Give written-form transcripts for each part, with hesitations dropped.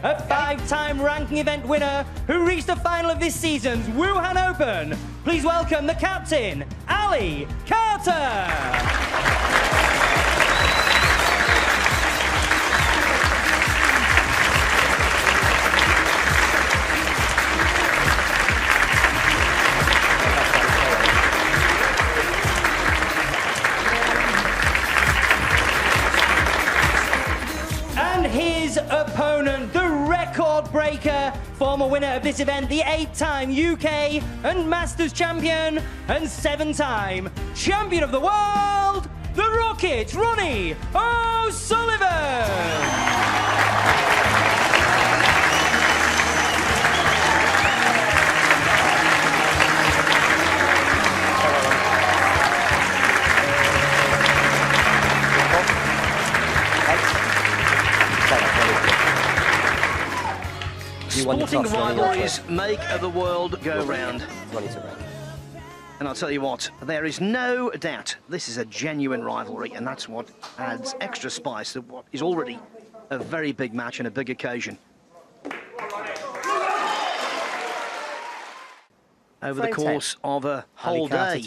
a 5-time ranking event winner who reached the final of this season's Wuhan Open. Please welcome the captain, Ali Karter. His opponent, the record breaker, former winner of this event, the 8-time UK and Masters champion and 7-time champion of the world, the Rocket, Ronnie O'Sullivan. Sporting rivalries make the world go round. And I'll tell you what, there is no doubt this is a genuine rivalry, and that's what adds extra spice to what is already a very big match and a big occasion. Over the course of a whole day,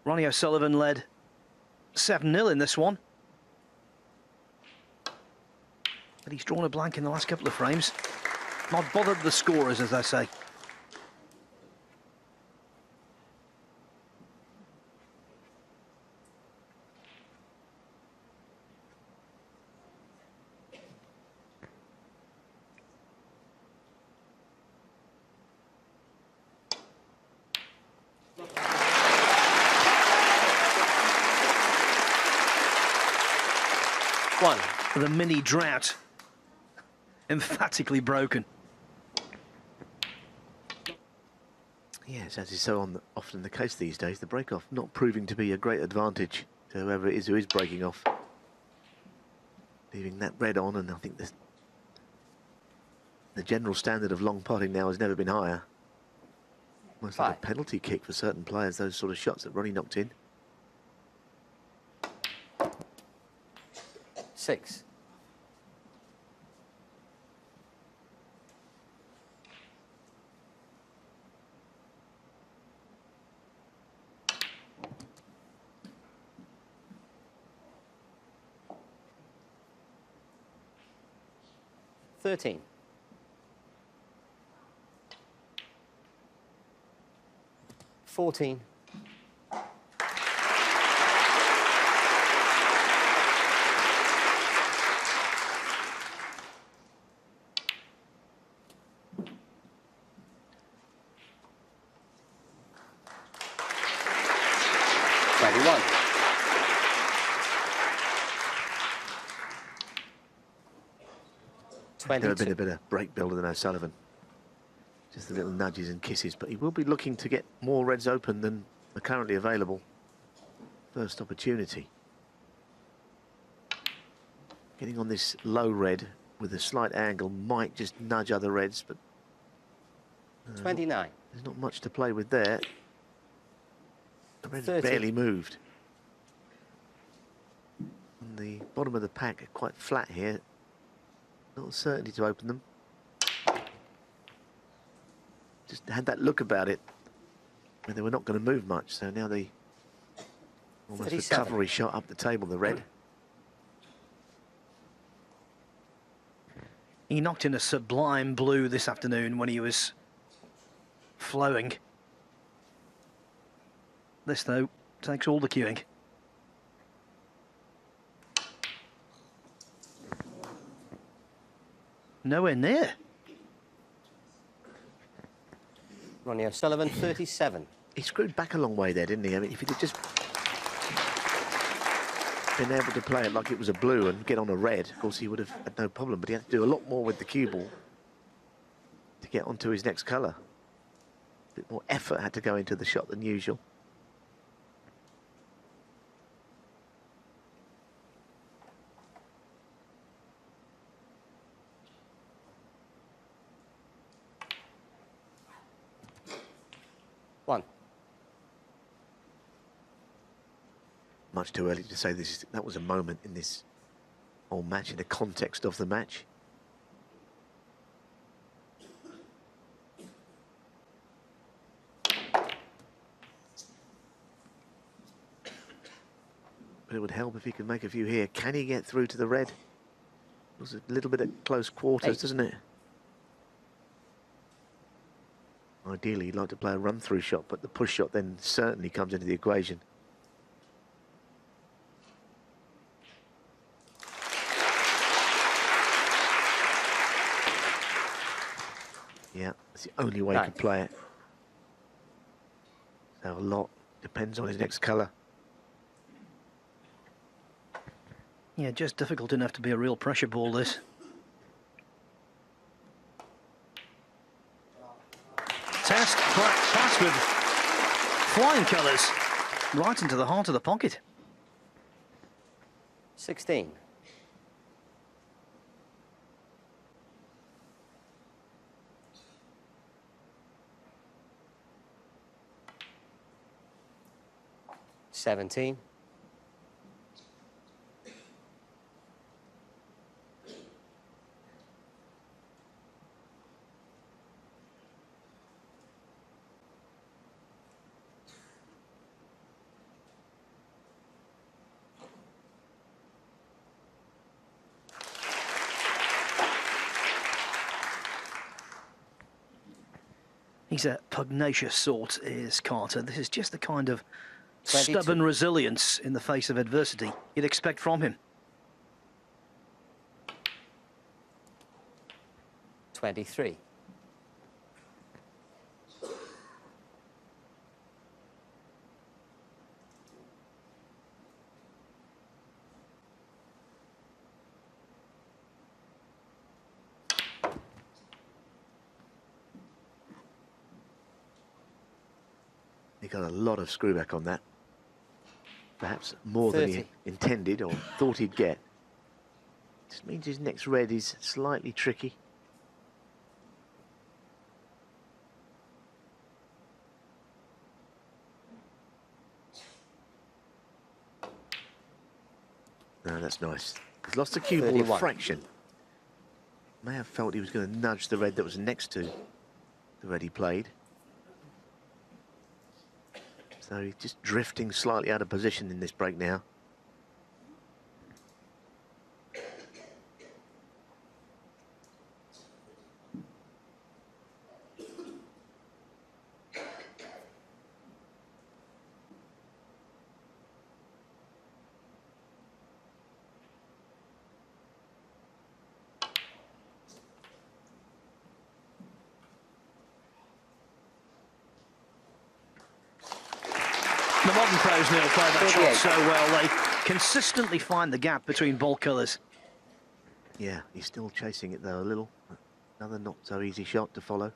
Ronnie O'Sullivan led 7-0 in this one. But he's drawn a blank in the last couple of frames. Not bothered the scorers, as they say. One. The mini drought emphatically broken. Yes, as is so often the case these days, the break-off not proving to be a great advantage to whoever it is who is breaking off. Leaving that red on, and I think the general standard of long potting now has never been higher. Almost like a penalty kick for certain players, those sort of shots that Ronnie knocked in. 6. $13. 14. There have been a bit of break builder than O'Sullivan. Just the little nudges and kisses, but he will be looking to get more reds open than are currently available. First opportunity. Getting on this low red with a slight angle might just nudge other reds, but 29. There's not much to play with there. The red's barely moved. And the bottom of the pack are quite flat here. Not certainty to open them. Just had that look about it where they were not going to move much. So now the almost recovery shot up the table, the red. He knocked in a sublime blue this afternoon when he was flowing. This, though, takes all the cueing. Nowhere near. Ronnie O'Sullivan, 37. He screwed back a long way there, didn't he? I mean, if he'd have just been able to play it like it was a blue and get on a red, of course he would have had no problem, but he had to do a lot more with the cue ball to get onto his next colour. A bit more effort had to go into the shot than usual. One. Much too early to say that was a moment in this whole match, in the context of the match. but it would help if he could make a few here. Can he get through to the red? It was a little bit at close quarters, doesn't it? Ideally, he'd like to play a run-through shot, but the push shot then certainly comes into the equation. Yeah, that's the only way he could play it. So a lot depends on his next colour. Yeah, just difficult enough to be a real pressure ball, this. Test pass with flying colours right into the heart of the pocket. 16. $17. He's a pugnacious sort, is Karter. This is just the kind of 22. stubborn resilience in the face of adversity you'd expect from him. 23. He got a lot of screwback on that. Perhaps more than he 30. intended or thought he'd get. Just means his next red is slightly tricky. No, that's nice. He's lost the cue ball a 31. fraction. May have felt he was going to nudge the red that was next to the red he played. So he's just drifting slightly out of position in this break now. The modern pros, Neil, play that 38. shot so well. They consistently find the gap between ball colours. Yeah, he's still chasing it though a little. Another not so easy shot to follow.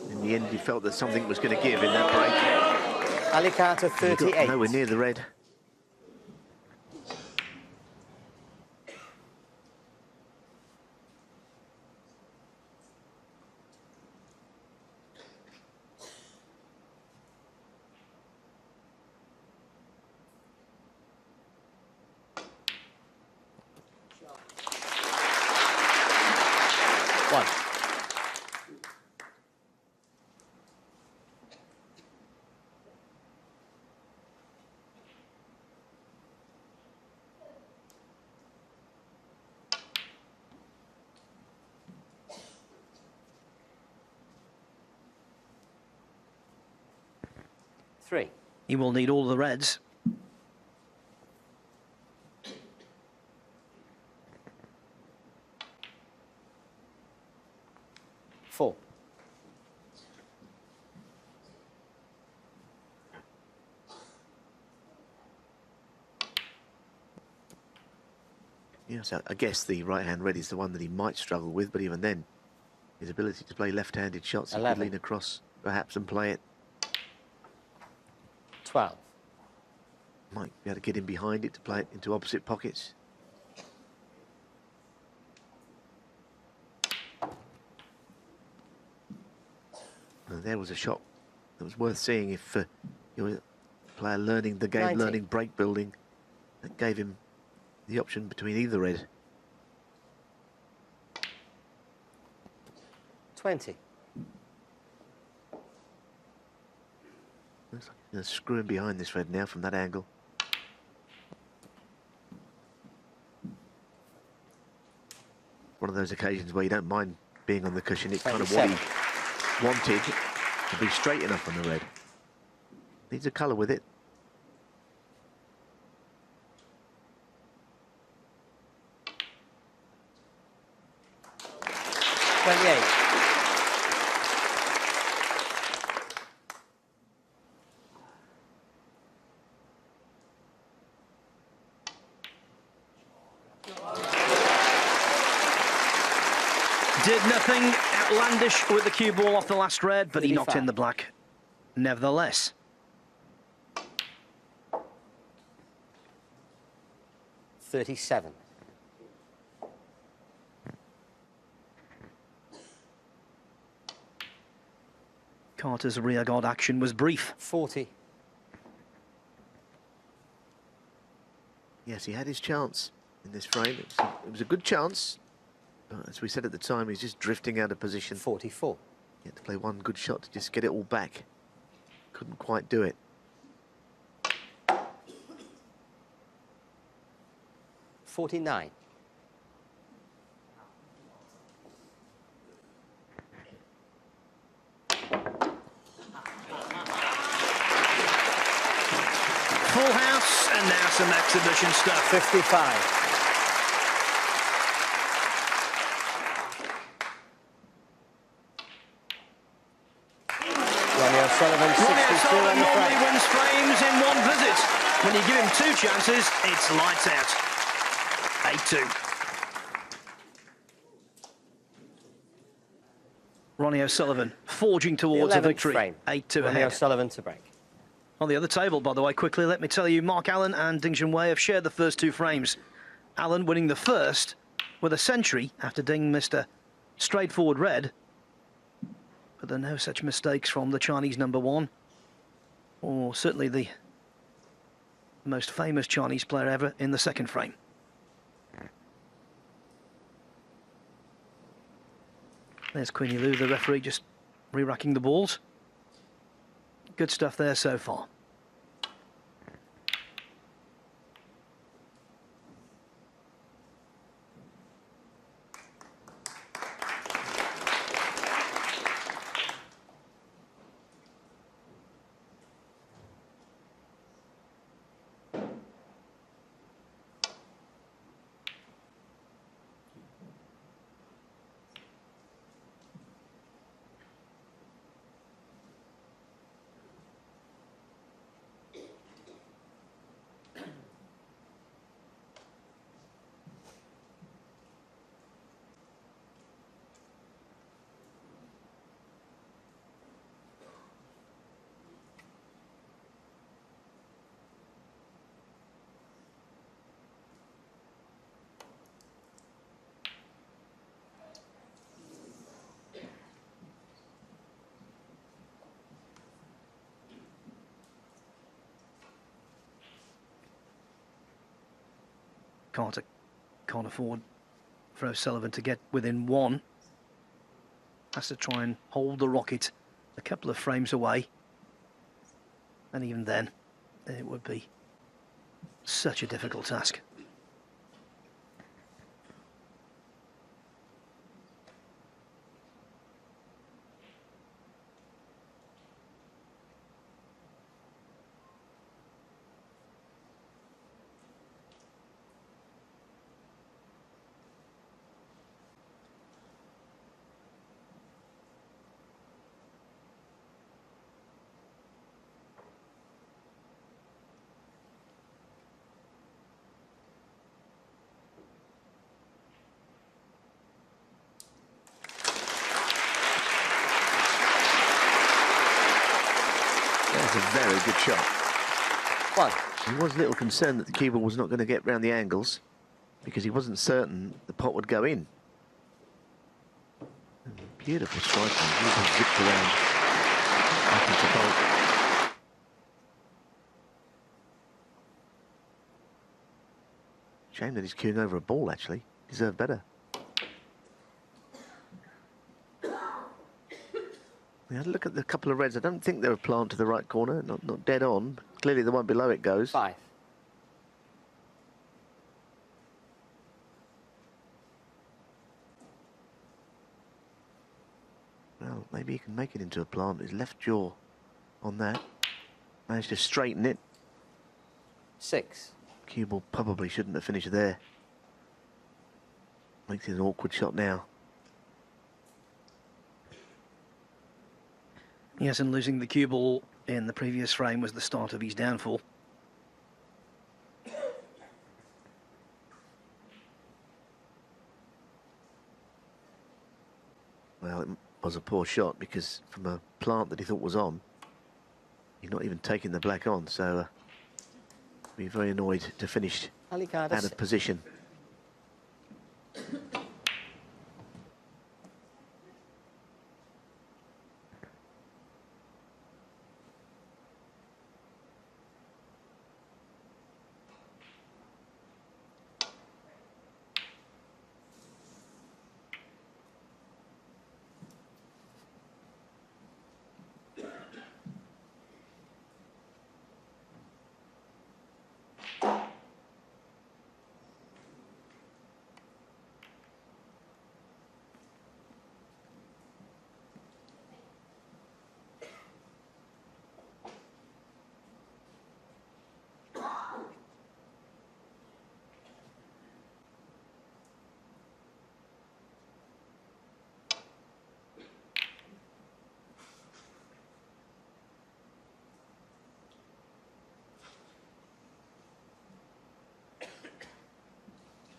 In the end, he felt that something was going to give in that break. Ali Karter, He got 38. nowhere near the red. One. Three. He will need all the reds. Four. Yeah, so I guess the right-hand red is the one that he might struggle with, but even then, his ability to play left-handed shots, he could 11. lean across perhaps and play it. 12. Might be able to get in behind it to play it into opposite pockets. And there was a shot that was worth seeing if you were a player learning the game, 90. learning break building. That gave him the option between either red. 20. Looks like they're screwing behind this red now from that angle. One of those occasions where you don't mind being on the cushion. It's kind of what he wanted, to be straight enough on the red. Needs a colour with it. Did nothing outlandish with the cue ball off the last red, but he knocked in the black nevertheless. $37. Carter's rearguard action was brief. 40. Yes, he had his chance in this frame. It was a good chance. But as we said at the time, he's just drifting out of position. 44. He had to play one good shot to just get it all back. Couldn't quite do it. 49. Full house, and now some exhibition stuff. 55. RonnieO'Sullivan, 62 on the normally frame. wins frames in one visit. When you give him two chances, it's lights out. 8-2. RonnieO'Sullivan forging towards a victory. 8-2 ahead. RonnieO'Sullivan to break. On the other table, by the way, quickly, let me tell you, Mark Allen and Ding Junhui have shared the first two frames. Allen winning the first with a century after Ding missed a straightforward red. But there are no such mistakes from the Chinese number one, or certainly the most famous Chinese player ever in the second frame. There's Queenie Lou, the referee, just re-racking the balls. Good stuff there so far. Karter can't afford for O'Sullivan to get within one. Has to try and hold the rocket a couple of frames away. And even then, it would be such a difficult task. That's a very good shot. One. He was a little concerned that the cue ball was not going to get round the angles because he wasn't certain the pot would go in. Beautiful striking. Beautiful zipped around. Back into bolt. Shame that he's queuing over a ball, actually. Deserved better. Yeah, look at the couple of reds. I don't think they're a plant to the right corner. Not dead on. Clearly the one below it goes. 5. Well, maybe he can make it into a plant. His left jaw on that. Managed to straighten it. 6. Cue ball probably shouldn't have finished there. Makes it an awkward shot now. Yes, and losing the cue ball in the previous frame was the start of his downfall. Well, it was a poor shot because from a plant that he thought was on, he's not even taking the black on, so be very annoyed to finish Ali Karter, out of position.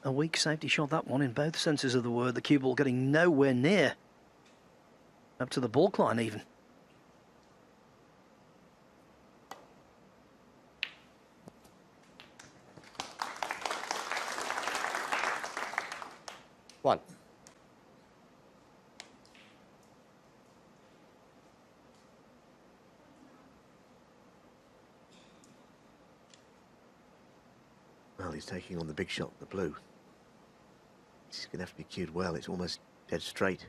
A weak safety shot, that one, in both senses of the word. The cue ball getting nowhere near up to the baulk line even. One. Well, he's taking on the big shot, the blue. He's going to have to be cued well. It's almost dead straight.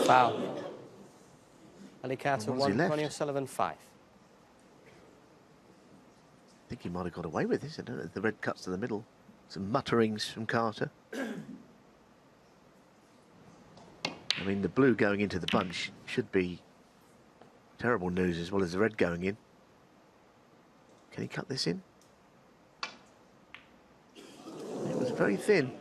Foul. Ali Karter One's he 1, left. Ronnie O'Sullivan 5. I think he might have got away with this. I don't know if the red cuts to the middle. Some mutterings from Karter. I mean, the blue going into the bunch should be terrible news as well as the red going in. Can he cut this in? It was very thin.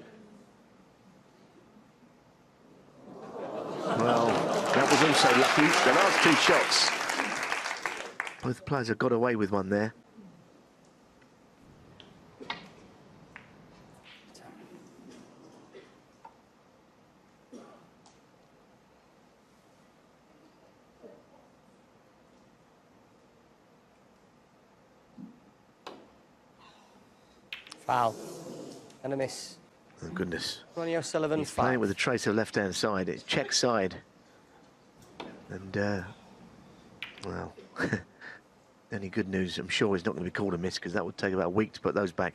Well, that was also lucky. The last two shots, both players have got away with one there. Foul. And a miss. Oh, goodness. Ronnie O'Sullivan He's 5. playing with a trace of left-hand side. It's check side. And, well, any good news, I'm sure he's not going to be called a miss because that would take about a week to put those back.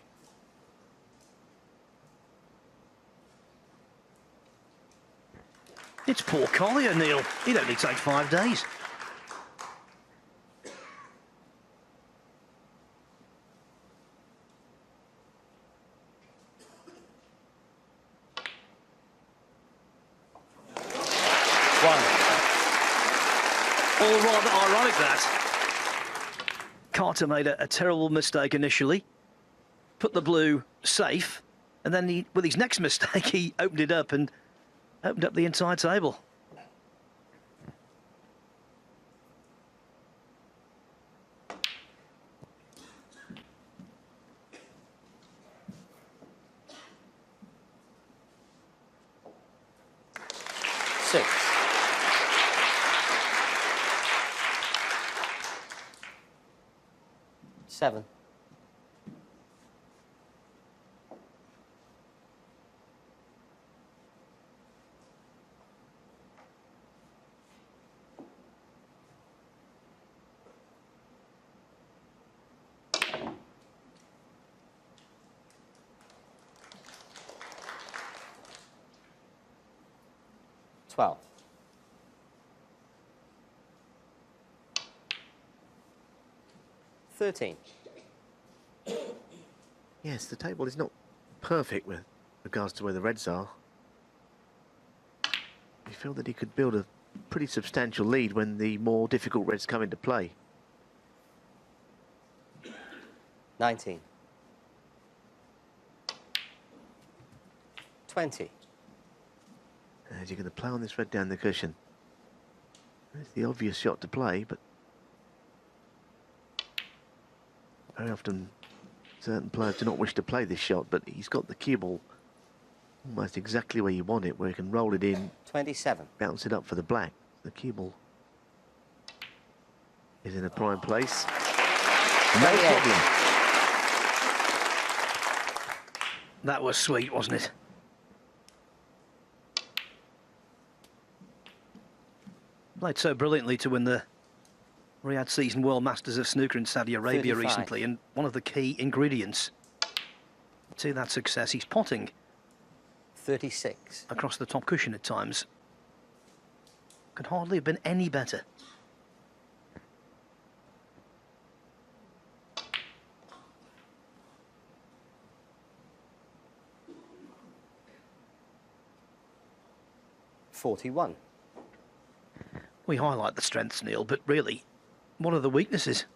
It's poor Collier, Neil. He'd only take 5 days. All rather ironic, that. Karter made a terrible mistake initially, put the blue safe, and then with his next mistake, he opened it up and opened up the entire table. Six. Seven. 12. $13. Yes, the table is not perfect with regards to where the reds are. You feel that he could build a pretty substantial lead when the more difficult reds come into play. 19. 20. As you're going to play on this red down the cushion. It's the obvious shot to play, but very often certain players do not wish to play this shot, but he's got the cue ball almost exactly where you want it, where he can roll it in, 27. bounce it up for the black. The cue ball is in a prime place. No 28. problem. That was sweet, wasn't it? Played so brilliantly to win the Riyadh Season World Masters of Snooker in Saudi Arabia 35. recently, and one of the key ingredients to that success, he's potting 36. across the top cushion at times. Could hardly have been any better. $41. We highlight the strengths, Neil, but really, what are the weaknesses?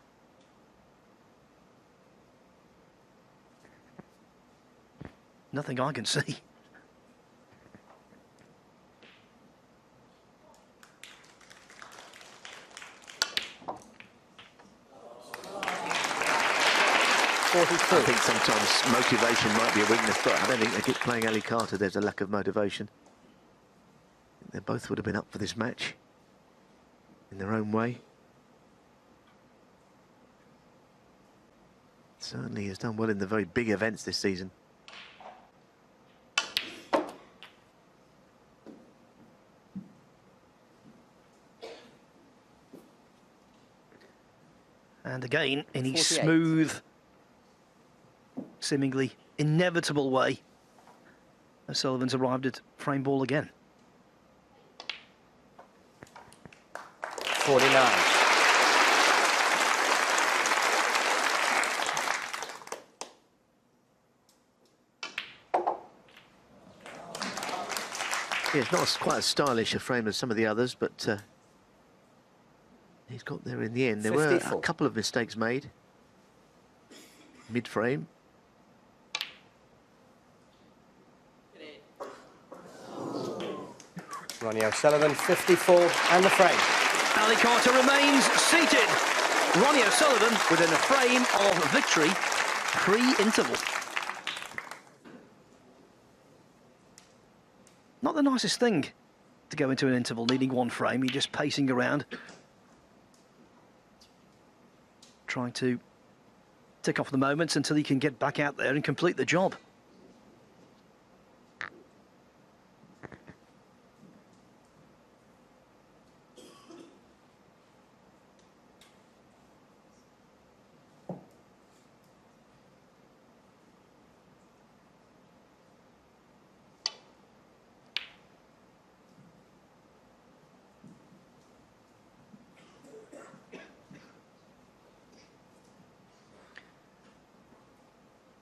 Nothing I can see. I think sometimes motivation might be a weakness, but I don't think they get playing Ali Karter, there's a lack of motivation. They both would have been up for this match in their own way. Certainly has done well in the very big events this season. And again, in his 48. smooth, seemingly inevitable way, O'Sullivan's arrived at frame ball again. 49. Yeah, it's not quite as stylish a frame as some of the others, but he's got there in the end. There were 54. a couple of mistakes made mid-frame. Ronnie O'Sullivan, 54, and the frame. Ali Karter remains seated. Ronnie O'Sullivan within a frame of victory pre-interval. Not the nicest thing to go into an interval needing one frame. You're just pacing around, trying to tick off the moments until you can get back out there and complete the job.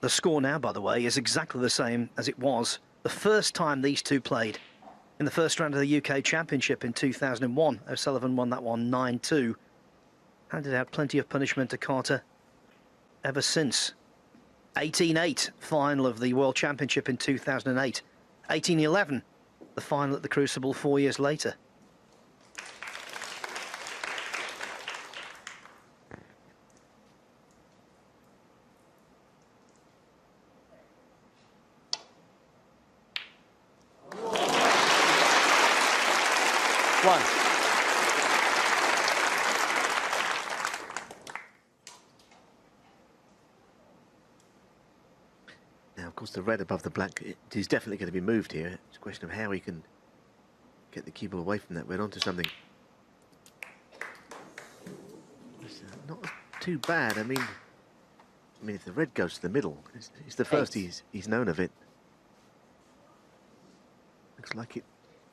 The score now, by the way, is exactly the same as it was the first time these two played. In the first round of the UK Championship in 2001, O'Sullivan won that one 9-2. Handed out plenty of punishment to Karter ever since. 18-8, final of the World Championship in 2008. 18-11, the final at the Crucible 4 years later. One. Now, of course, the red above the black is definitely going to be moved here. It's a question of how he can get the cue ball away from that red onto something. It's not too bad. I mean, if the red goes to the middle, it's the first he's known of it. Looks like it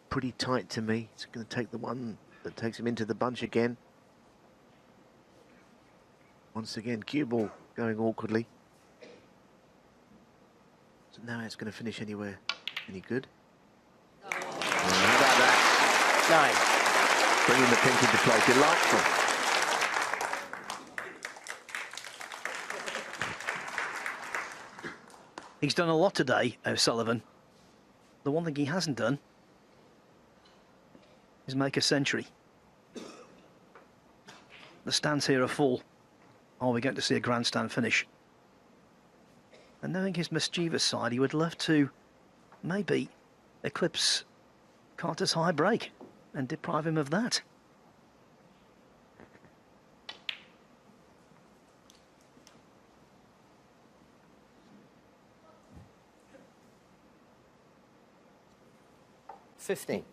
pretty tight to me. He's going to take the one that takes him into the bunch again. Once again, cue ball going awkwardly. So now it's going to finish anywhere any good. How about that? 9. Bringing the pink into play, delightful. He's done a lot today, O'Sullivan. The one thing he hasn't done is make a century. The stands here are full. Are we going to see a grandstand finish? And knowing his mischievous side, he would love to maybe eclipse Karter's high break and deprive him of that. $15.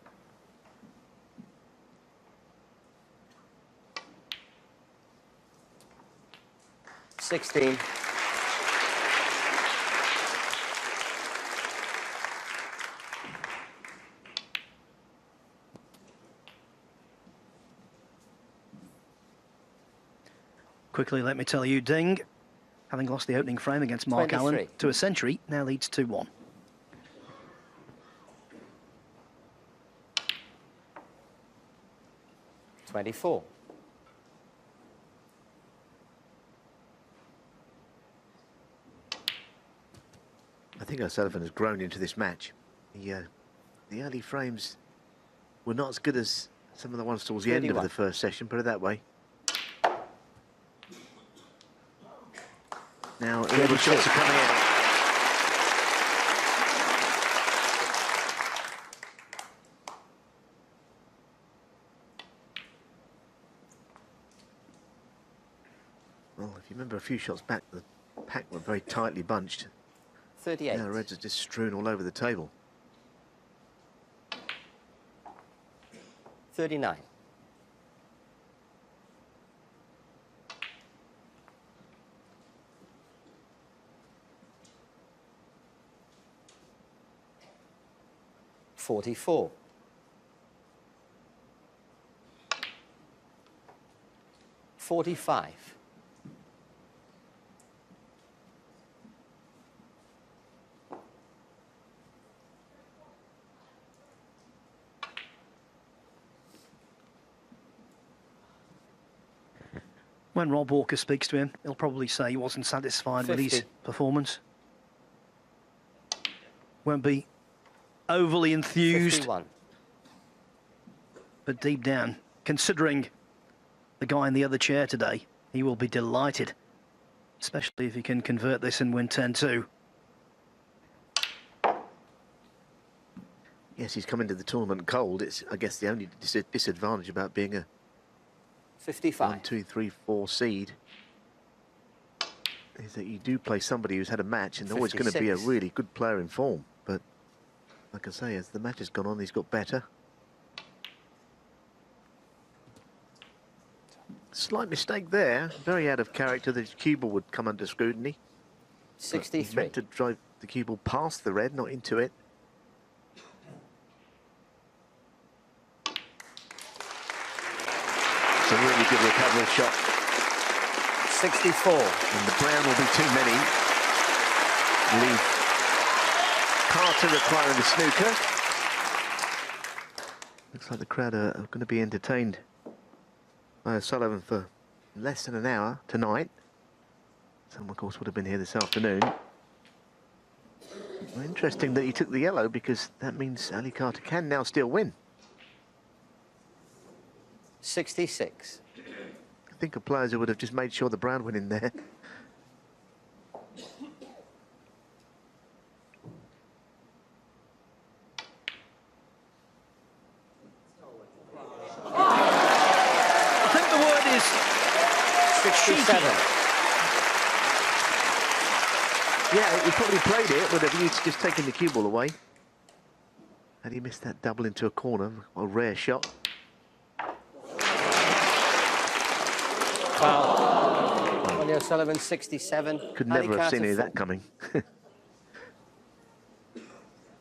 $16. Quickly, let me tell you, Ding, having lost the opening frame against Mark 23. Allen to a century, now leads 2-1. $24. I think O'Sullivan has grown into this match. The early frames were not as good as some of the ones towards the end of 31. the first session, put it that way. Now, all the shots are coming out. Well, if you remember a few shots back, the pack were very tightly bunched. 38. Now reds are just strewn all over the table. 39. $44. $45. When Rob Walker speaks to him, he'll probably say he wasn't satisfied with his 50. performance. Won't be overly enthused, 51. but deep down, considering the guy in the other chair today, he will be delighted, especially if he can convert this and win 10-2. Yes, he's come into the tournament cold. It's, I guess, the only disadvantage about being a 55. 1, 2, 3, 4 seed is that you do play somebody who's had a match and always going to be a 56. really good player in form. But like I say, as the match has gone on, he's got better. Slight mistake there. Very out of character. The cue ball would come under scrutiny. But he's 63. meant to drive the cue ball past the red, not into it. It's a really good recovery shot. 64. And the brown will be too many. Leave Karter acquiring the snooker. Looks like the crowd are going to be entertained by O'Sullivan for less than an hour tonight. Some, of course, would have been here this afternoon. Well, interesting that he took the yellow, because that means Ali Karter can now still win. 66. I think of players who would have just made sure the brown went in there. I think the word is 67. Yeah, he probably played it with a view to just taking the cue ball away. And he missed that double into a corner, a rare shot. Foul. Ronnie O'Sullivan, 67. Could Ali never have seen Karter, any of that coming.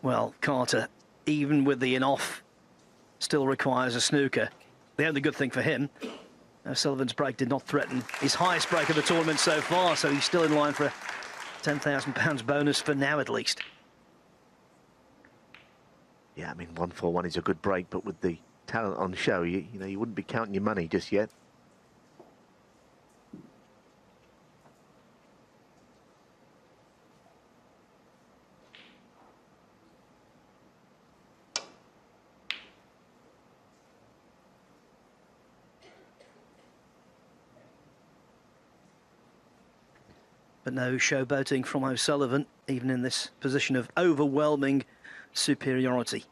Well, Karter, even with the in-off still requires a snooker. The only good thing for him, O'Sullivan's break did not threaten his highest break of the tournament so far, so he's still in line for a £10,000 bonus for now at least. Yeah, I mean, 1-4-1 is a good break, but with the talent on show, you know, you wouldn't be counting your money just yet. But no showboating from O'Sullivan, even in this position of overwhelming superiority.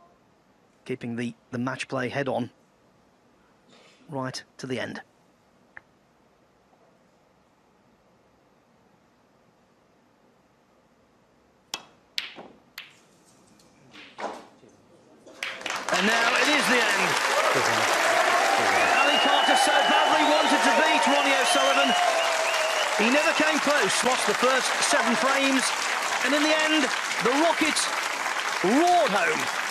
Keeping the match play head on right to the end. And now it is the end. Karter so badly wanted to beat Ronnie O'Sullivan. He never came close, lost the first 7 frames, and in the end, the Rockets roared home.